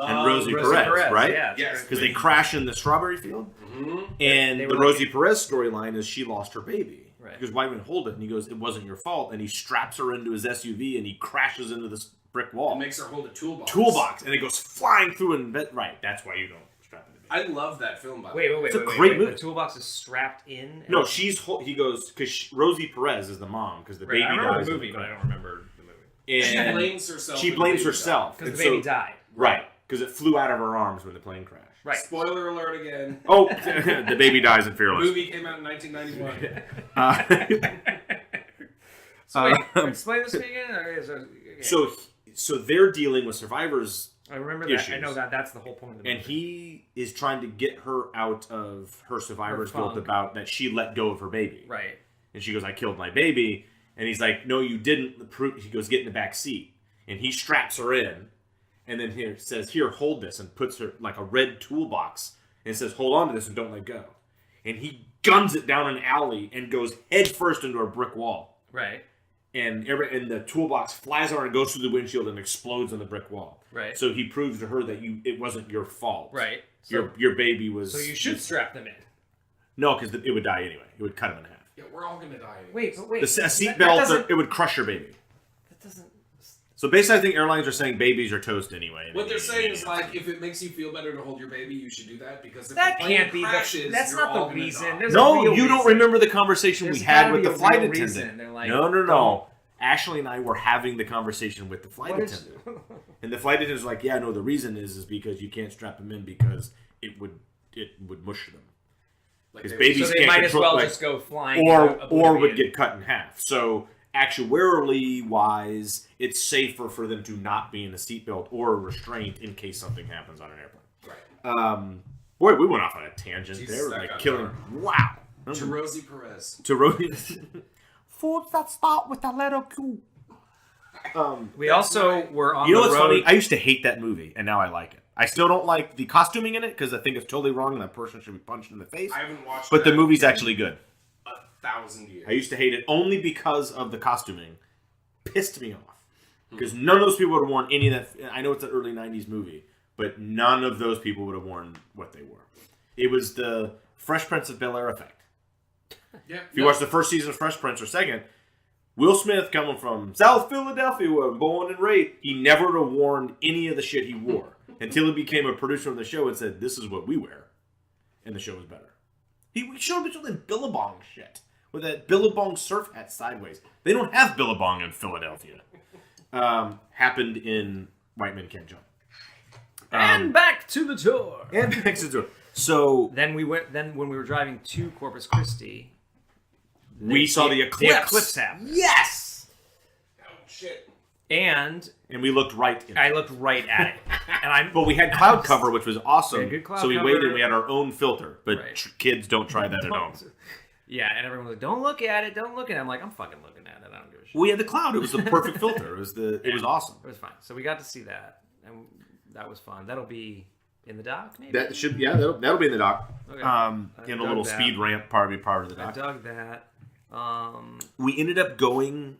and Rosie Perez, right? Yes. Because they crash in the strawberry field. Mm-hmm. And the Rosie Perez storyline is she lost her baby. Right. Because why even hold it? And he goes, it wasn't your fault. And he straps her into his SUV and he crashes into this brick wall. It makes her hold a Toolbox. And it goes flying through and right. That's why you don't strap it in. I love that film, by the way. Wait. It's a great movie. The toolbox is strapped in? No, he goes, because Rosie Perez is the mom, because the baby I remember dies. the movie, but I don't remember the movie. And She blames herself. She blames herself. Because the baby died. Right. Because it flew out of her arms when the plane crashed. Right. Spoiler alert again. Oh, the baby dies in Fearless. The movie came out in 1991. Explain this to me again? Okay. So they're dealing with survivors. I remember issues. that. I know that. That's the whole point of the movie. And he is trying to get her out of her survivor's guilt funk. about that she let go of her baby. Right. And she goes, I killed my baby. And he's like, no, you didn't. He goes, get in the back seat. And he straps her in. And then he says, here, hold this. And puts her like a red toolbox. And says, hold on to this and don't let go. And he guns it down an alley and goes head first into a brick wall. Right. And the toolbox flies over and goes through the windshield and explodes on the brick wall. Right. So he proves to her that it wasn't your fault. Right. So, Your baby was... So you should strap them in. No, because it would die anyway. It would cut him in half. Yeah, we're all gonna die. Wait. A seatbelt, it would crush your baby. That doesn't... So basically, I think airlines are saying babies are toast anyway. What they're saying is like, if it makes you feel better to hold your baby, you should do that because if That the plane can't be crashes, that's you're not all the gonna reason. die. There's a No, real you don't reason. remember the conversation There's we had gotta with be the a flight real attendant. reason. They're like, No. Ashley and I were having the conversation with the flight What is- attendant. And the flight attendant was like, yeah, no, the reason is because you can't strap them in because it would mush them. Like Because they- babies So they can't might as control, well like, just go flying. or would get cut in half. So actuarially wise, it's safer for them to not be in a seatbelt or a restraint in case something happens on an airplane. Right. Boy, we went off on a tangent Jesus, there. that Like got killing. dark. Wow. To Rosie Perez. To Rosie. Foods that start with the letter Q. We also were on You know the what's road. funny? I used to hate that movie, and now I like it. I still don't like the costuming in it because I think it's totally wrong and that person should be punched in the face. I haven't watched But that the movie's in actually good. 1,000 years. I used to hate it only because of the costuming. Pissed me off. Because none of those people would have worn any of that. I know it's an early 90s movie, but none of those people would have worn what they wore. It was the Fresh Prince of Bel-Air effect. Yeah. If you watch the first season of Fresh Prince or second, Will Smith coming from South Philadelphia, was born and raised. He never would have worn any of the shit he wore until he became a producer on the show and said, "This is what we wear," and the show was better. He showed up with that Billabong shit with that Billabong surf hat sideways. They don't have Billabong in Philadelphia. Happened in White Men Can't Jump. And back to the tour. So then when we were driving to Corpus Christi, we saw the eclipse. The eclipse happened. Yes. Oh shit! And we looked right. I looked right at it, but we had cloud cover, which was awesome. Good cloud so we cover. waited. and We had our own filter, but Right. Kids don't try that at home. Yeah, and everyone was like, "Don't look at it, don't look at it." I'm like, "I'm fucking looking at it. I don't give a shit." We had the cloud. It was the perfect filter. It was awesome. It was fine. So we got to see that, and that was fun. That'll be in the doc, maybe. That'll be in the doc. Okay. In a little speed ramp, probably part of the doc. I dug that. We ended up going.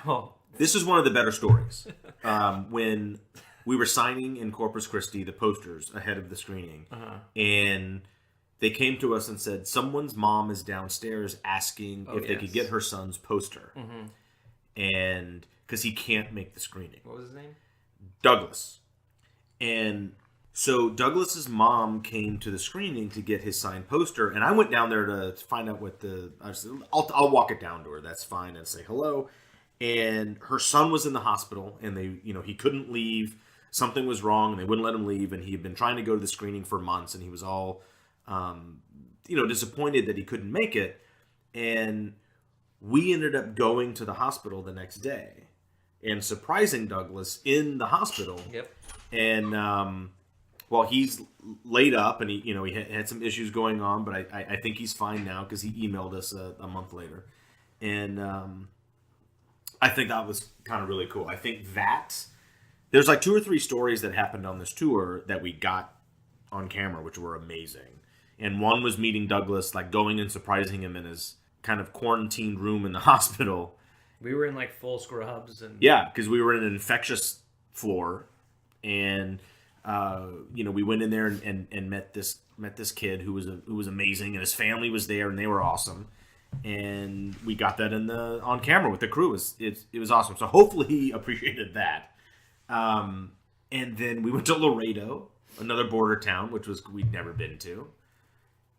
Oh, This is one of the better stories. When we were signing in Corpus Christi the posters ahead of the screening, and they came to us and said someone's mom is downstairs asking if they could get her son's poster, and because he can't make the screening. what was his name? Douglas. And so Douglas's mom came to the screening to get his signed poster, and I went down there to find out what I'll walk it down to her. That's fine, and say hello. And her son was in the hospital, and he couldn't leave. Something was wrong, and they wouldn't let him leave. And he had been trying to go to the screening for months, and he was all, disappointed that he couldn't make it. And we ended up going to the hospital the next day and surprising Douglas in the hospital. Yep. And he's laid up, and he had some issues going on, but I think he's fine now because he emailed us a month later, and I think that was kind of really cool. I think that there's like 2 or 3 stories that happened on this tour that we got on camera, which were amazing. And one was meeting Douglas, like going and surprising him in his kind of quarantined room in the hospital. We were in like full scrubs and yeah, because we were in an infectious floor, and we went in there and met this kid who was amazing, and his family was there, and they were awesome, and we got that on camera with the crew. It was awesome. So hopefully he appreciated that. And then we went to Laredo, another border town, which we'd never been to.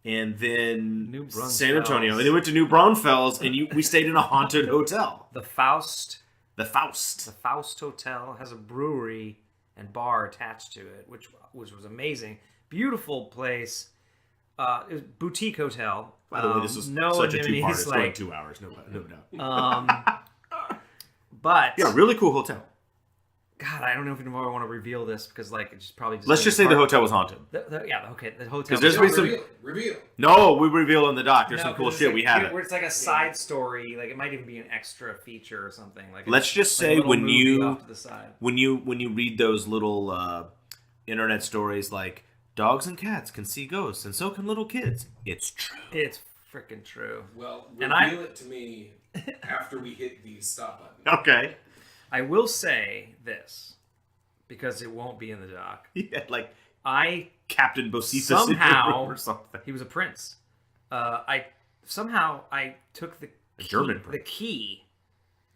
And then New Braunfels. San Antonio, and then we went to New Braunfels, and we stayed in a haunted hotel. The Faust. The Faust. The Faust Hotel has a brewery and bar attached to it, which was amazing. Beautiful place. It was a boutique hotel. By the way, this was such a two-part. It's like 2 hours, no doubt. But yeah, really cool hotel. God, I don't know if I want to reveal this because it's just probably. Let's just say the hotel was haunted. The hotel. Because there's been some reveal. No, we reveal in the doc. There's some cool shit. We have it. Where it's like a side story. Like it might even be an extra feature or something. Like let's just say when you read those little internet stories like dogs and cats can see ghosts and so can little kids. It's true. It's freaking true. Well, reveal it to me after we hit the stop button. Okay. I will say this because it won't be in the doc. Yeah, like I Captain Bocephus somehow or something. He was a prince. I took the German the key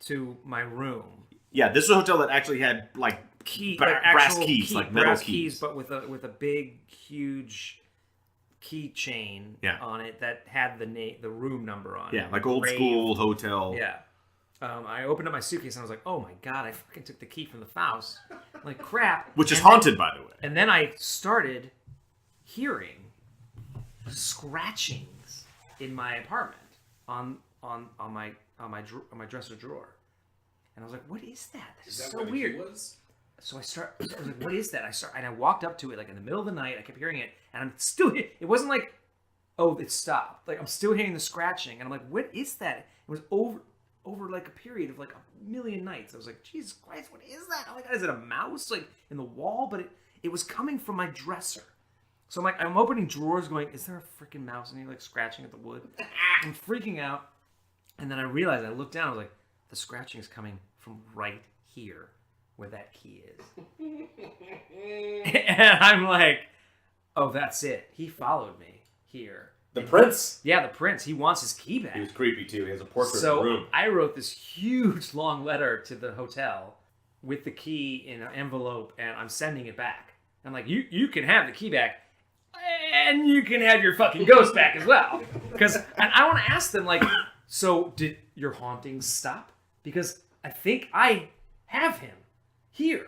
to my room. Yeah, this was a hotel that actually had like brass keys, like metal keys, but with a big, huge keychain on it that had the room number on it. Yeah, like old school hotel. Yeah. I opened up my suitcase and I was like, oh my God, I fucking took the key from the Faust. I'm like, crap. Which is haunted, by the way. And then I started hearing scratchings in my apartment on my dresser drawer. And I was like, what is that? That's so weird. So I was like, what is that? And I walked up to it like in the middle of the night. I kept hearing it, and I'm still. It wasn't like, oh, it stopped. Like I'm still hearing the scratching, and I'm like, what is that? It was over like a period of like a million nights. I was like, Jesus Christ, what is that? Oh my God, is it a mouse like in the wall? But it was coming from my dresser. So I'm opening drawers, going, is there a freaking mouse in here like scratching at the wood? I'm freaking out, and then I realized. I looked down. I was like, the scratching is coming from right here, where that key is. And I'm like, oh, that's it. He followed me here. The prince? Yeah, the prince. He wants his key back. He was creepy, too. He has a portrait So in the room. I wrote this huge, long letter to the hotel with the key in an envelope, and I'm sending it back. I'm like, you can have the key back, and you can have your fucking ghost back as well. Because I want to ask them, like, so did your hauntings stop? Because I think I have him here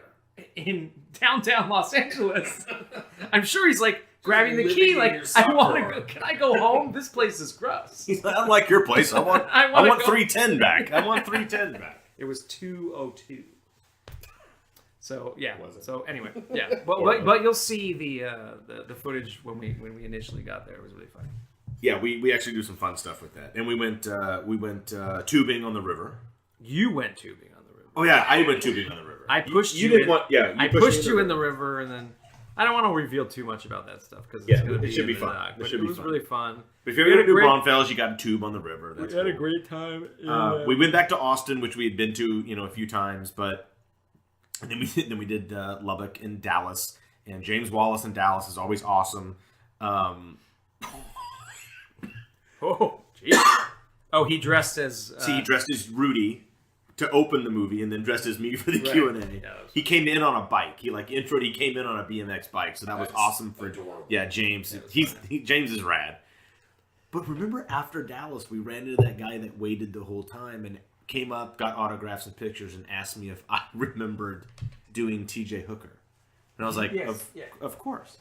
in downtown Los Angeles. I'm sure he's like grabbing the key, like, I want to go. Can I go home? This place is gross. He's like, I don't like your place. I want 310 back. I want 310 back. It was 202. So yeah. Was it? So anyway, yeah. But you'll see the footage when we initially got there. It was really funny. Yeah, we actually do some fun stuff with that, and we went tubing on the river. You went tubing on the river. Oh yeah, I went tubing on the river. I pushed you. You didn't want. Yeah, I pushed you in the river, and then I don't want to reveal too much about that stuff because it's going to be. It should be in the fun. doc, It but should it be was fun. really fun. But if you're gonna do Braunfels, you got to tube on the river. That's We had a cool. great time. We went back to Austin, which we had been to, a few times, but and then we did Lubbock and Dallas, and James Wallace in Dallas is always awesome. Oh, geez. Oh, he dressed as. See, he dressed as Rudy to open the movie, and then dressed as me for the Right. Q&A. Yeah, he came in on a bike. He He came in on a BMX bike, so that was That's awesome for adorable. James. Yeah, James is rad. But remember, after Dallas, we ran into that guy that waited the whole time and came up, got autographs and pictures, and asked me if I remembered doing T.J. Hooker. And I was like, Yes, of course.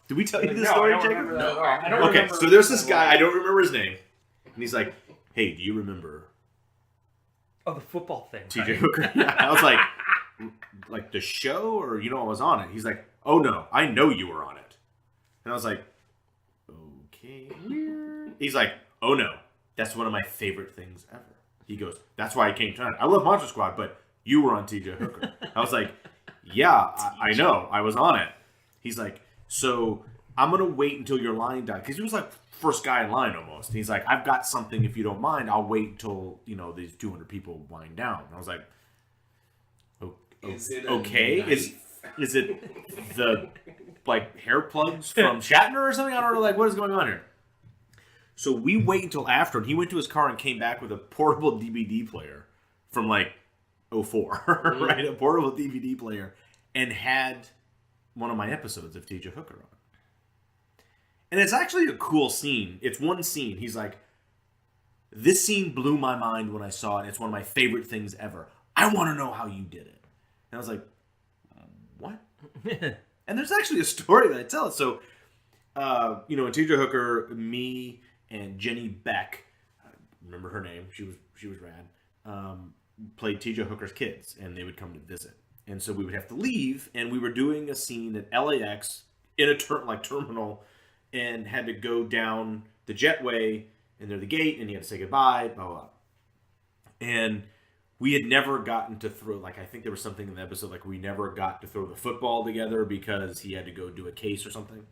Did we tell you this No, story, I don't Jacob? remember that. No, I don't Okay, remember so there's this that guy, one. I don't remember his name, and he's like, hey, do you remember Oh, the football thing. T.J. right? Hooker? Yeah. I was like the show, or I was on it. He's like, oh no, I know you were on it. And I was like, okay, weird. He's like, oh no, that's one of my favorite things ever. He goes, that's why I came tonight. I love Monster Squad, but you were on T.J. Hooker. I was like, yeah, I know, I was on it. He's like, so I'm gonna wait until your line died, because he was like first guy in line almost. And he's like, I've got something, if you don't mind, I'll wait until these 200 people wind down. And I was like, Is it okay, knife? is it the hair plugs from Shatner or something? I don't know, what is going on here? So we wait until after, and he went to his car and came back with a portable DVD player from 04, right? A portable DVD player, and had one of my episodes of T.J. Hooker on. And it's actually a cool scene. It's one scene. He's like, this scene blew my mind when I saw it. It's one of my favorite things ever. I want to know how you did it. And I was like, what? And there's actually a story that I tell it. So, in T.J. Hooker, me and Jenny Beck, remember her name? She was rad. Played T.J. Hooker's kids, and they would come to visit. And so we would have to leave, and we were doing a scene at LAX in a terminal, and had to go down the jetway, and they're the gate, and you had to say goodbye, blah, blah, blah. And we had never gotten to throw, I think there was something in the episode, we never got to throw the football together because he had to go do a case or something.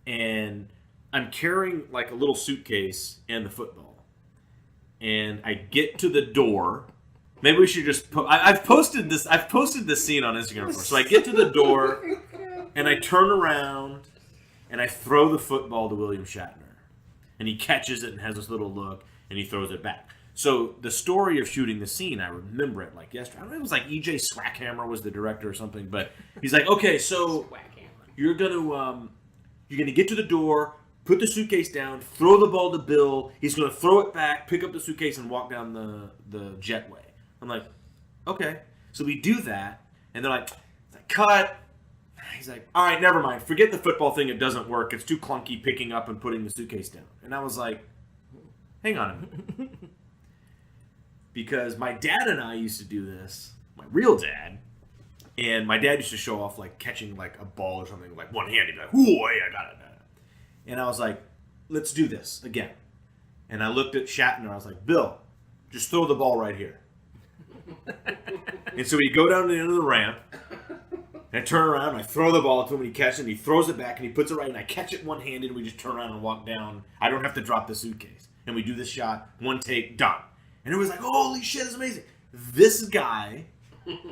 And I'm carrying, a little suitcase and the football. And I get to the door. Maybe we should just I've posted this scene on Instagram before. So I get to the door, and I turn around, and I throw the football to William Shatner. And he catches it and has this little look, and he throws it back. So the story of shooting the scene, I remember it yesterday. I don't know if it was E.J. Swackhammer was the director or something, but he's like, okay, so you're gonna get to the door, put the suitcase down, throw the ball to Bill. He's gonna throw it back, pick up the suitcase, and walk down the jetway. I'm like, okay. So we do that, and they're like, cut. He's like, all right, never mind. Forget the football thing. It doesn't work. It's too clunky picking up and putting the suitcase down. And I was like, hang on a minute. Because my dad and I used to do this, my real dad, and my dad used to show off catching a ball or something with one hand. He'd be like, ooh, I got it. And I was like, let's do this again. And I looked at Shatner. I was like, Bill, just throw the ball right here. And so we go down to the end of the ramp, and I turn around, and I throw the ball to him, and he catches it, and he throws it back, and he puts it right, and I catch it one-handed, and we just turn around and walk down. I don't have to drop the suitcase. And we do this shot, one take, done. And it was like, holy shit, it's amazing. This guy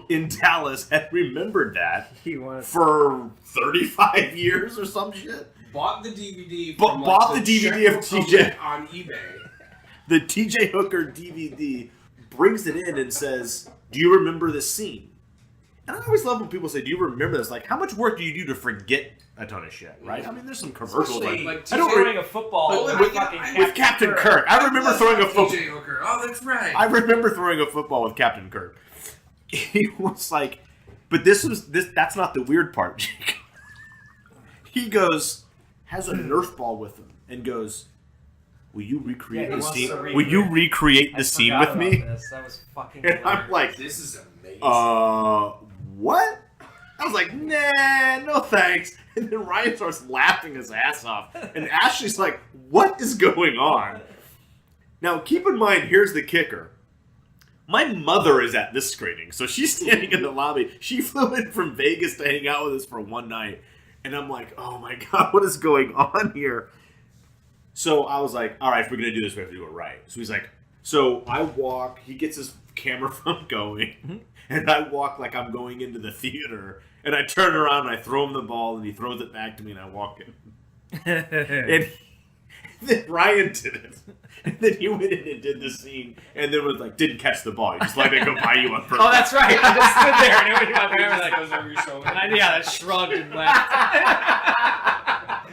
in Dallas had remembered that He was for 35 years or some shit. bought the DVD. Bought the DVD of TJ on eBay. The TJ Hooker DVD, brings it in and says, "Do you remember this scene?" And I always love when people say, "Do you remember this?" Like, how much work do you do to forget a ton of shit, right? I mean, there's some commercials like I don't throwing a football with Captain Kirk. I remember throwing a football. TJ Hooker. Oh, that's right. I remember throwing a football with Captain Kirk. He was like, but that's not the weird part, Jake. He goes, has a Nerf ball with him, and goes, "Will you recreate the scene? Will you recreate the scene with me?" That was fucking hilarious. And I'm like, this is amazing. What? I was like, nah, no thanks. And then Ryan starts laughing his ass off. And Ashley's like, what is going on? Now, keep in mind, here's the kicker. My mother is at this screening, so she's standing in the lobby. She flew in from Vegas to hang out with us for one night. And I'm like, oh my God, what is going on here? So I was like, all right, if we're going to do this, we have to do it right. So he's like, so I walk, he gets his camera phone going, and I walk like I'm going into the theater, and I turn around and I throw him the ball, and he throws it back to me, and I walk in. And then Ryan did it. And then he went in and did the scene, and then was like, didn't catch the ball. He just let it go by you on purpose. Oh, that's right. I just stood there, and everybody went there, and like, goes over your shoulder. And I shrugged and laughed.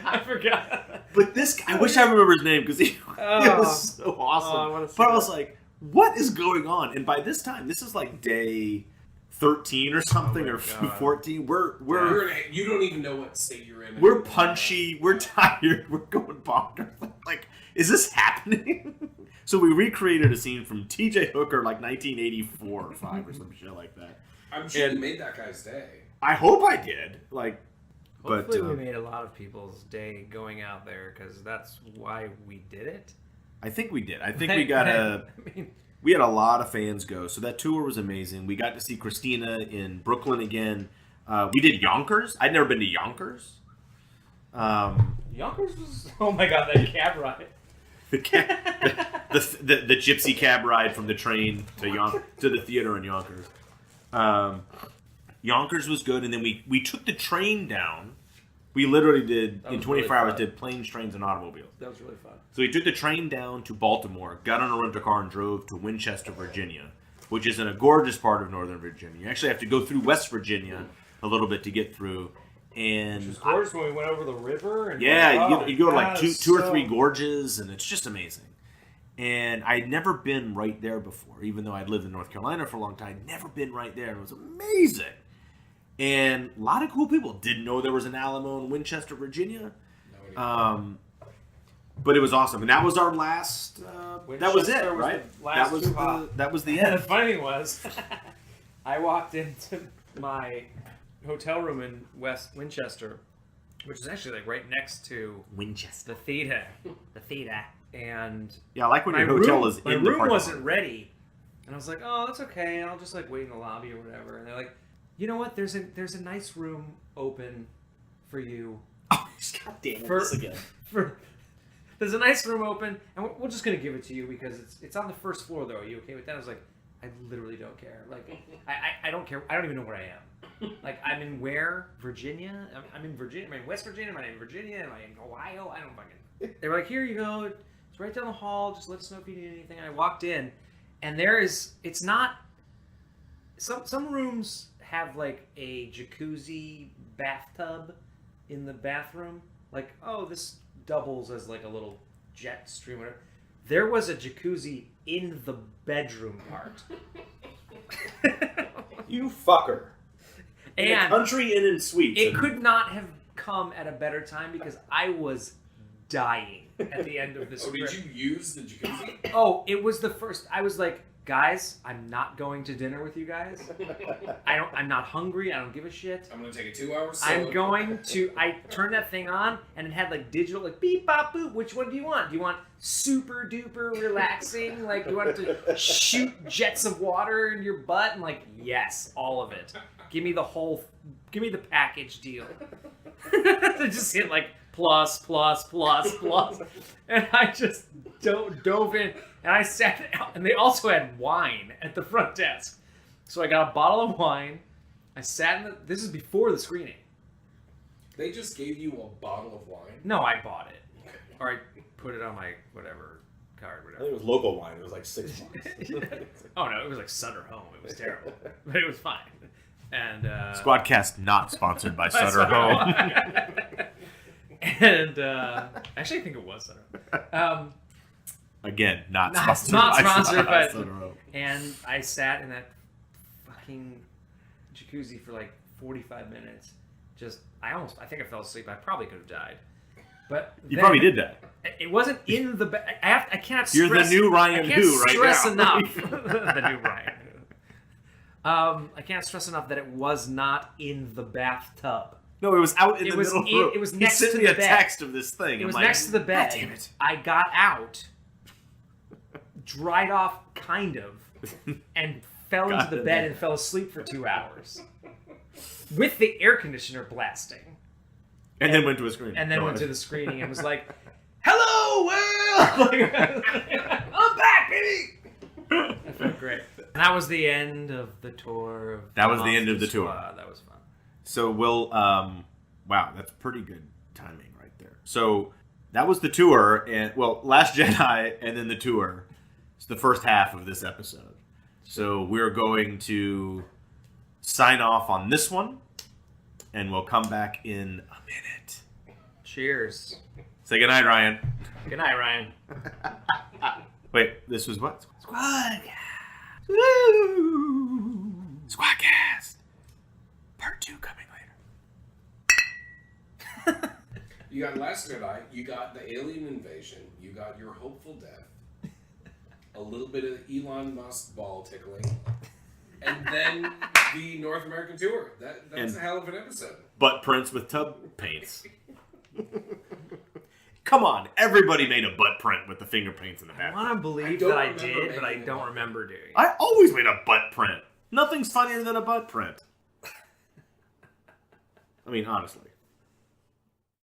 I forgot. But this guy, I wish I remember his name, because he was so awesome. But I was like, what is going on? And by this time, this is like day 13 or something, or 14. You don't even know what state you're in. We're punchy. We're tired. We're going bonkers. Like, is this happening? So we recreated a scene from TJ Hooker, like 1984 or 5 or some shit like that. I'm sure you made that guy's day. I hope I did. Like, hopefully we made a lot of people's day going out there, because that's why we did it. I think we did. I think we got we had a lot of fans go, so that tour was amazing. We got to see Christina in Brooklyn again. We did Yonkers. I'd never been to Yonkers. Yonkers was, oh my God, that cab ride. The gypsy cab ride from the train to the theater in Yonkers. Yonkers was good, and then we took the train down. We literally did, in 24 hours, did planes, trains, and automobiles. That was really fun. So we took the train down to Baltimore, got on a rental car, and drove to Winchester, Virginia, which is in a gorgeous part of Northern Virginia. You actually have to go through West Virginia a little bit to get through. And which was gorgeous when we went over the river. And you go to like two or three gorges, and it's just amazing. And I'd never been right there before, even though I'd lived in North Carolina for a long time. I'd never been right there, and it was amazing. And a lot of cool people. Didn't know there was an Alamo in Winchester, Virginia. But it was awesome, and that was our last. That was it, right? That was the end. The funny thing was, I walked into my hotel room in West Winchester, which is actually like right next to Winchester, the theater, and yeah, I like when your hotel is in the parking lot. My room wasn't ready, and I was like, oh, that's okay, I'll just like wait in the lobby or whatever. And they're like, you know what? There's a nice room open for you. Oh, God damn it! This again. There's a nice room open, and we're just gonna give it to you because it's on the first floor though. Are you okay with that? I was like, I literally don't care. Like, I don't care. I don't even know where I am. Like, I'm in where? Virginia? I'm in Virginia. Am I in West Virginia? Am I in Virginia? Am I in Ohio? I don't fucking. They were like, here you go. It's right down the hall. Just let us know if you need anything. And I walked in, and it's not. Some rooms have like a jacuzzi bathtub in the bathroom. Like, oh, this doubles as like a little jet stream, whatever. There was a jacuzzi in the bedroom part. You fucker. And in a country inn and suites. It could not have come at a better time because I was dying at the end of this. Did you use the jacuzzi? Oh, it was the first. I was like, guys, I'm not going to dinner with you guys. I'm not hungry. I don't give a shit. I'm gonna take a 2-hour solo. I turned that thing on and it had like digital, like beep bop boop. Which one do you want? Do you want super duper relaxing? Like, you want it to shoot jets of water in your butt? And like, yes, all of it. Give me the package deal. They just hit like plus. And I just dove in. And I sat down, and they also had wine at the front desk. So I got a bottle of wine. I sat this is before the screening. They just gave you a bottle of wine? No, I bought it. Okay. Or I put it on my whatever card, I whatever. think it was local wine. It was like $6. Oh no, it was like Sutter Home. It was terrible, but it was fine. And Squadcast not sponsored by Sutter Home. And actually, I think it was Sutter Home. Again, not Not sponsored by but Sutter Home. and I sat in that fucking jacuzzi for like 45 minutes. Just I think I fell asleep. I probably could have died. But You then- probably did that. It wasn't in the. I can't. You're the stress, new Ryan I can't Who right stress now. enough. The new Ryan Who. I can't stress enough that it was not in the bathtub. No, it was out in It the was middle of the in- room. it was He next sent to me the a bed. text of this thing. It was I'm like, next to the bed. God damn it. I got out, dried off, kind of, and fell Got into the in bed there. and fell asleep for 2 hours with the air conditioner blasting. And then went to a screening. And then Go went to ahead. the screening and was like, "Hello, Will! I'm back, baby!" That felt great. And that was the end of the tour. That was the end of the tour. Squad. That was fun. So we'll, wow, that's pretty good timing right there. So that was the tour, and well, Last Jedi, and then the tour. It's the first half of this episode. So we're going to sign off on this one, and we'll come back in a minute. Cheers. Say goodnight, Ryan. Good night, Ryan. Wait, this was what? Squadcast. Squadcast. Part 2 coming later. You got Last Jedi, you got the alien invasion, you got your hopeful death, a little bit of Elon Musk ball tickling, and then the North American tour. That's And- a hell of an episode. Butt prints with tub paints. Come on, everybody made a butt print with the finger paints in the I back. want to believe don't that I remember did, but I making don't one. remember doing it. I always made a butt print. Nothing's funnier than a butt print. I mean, honestly.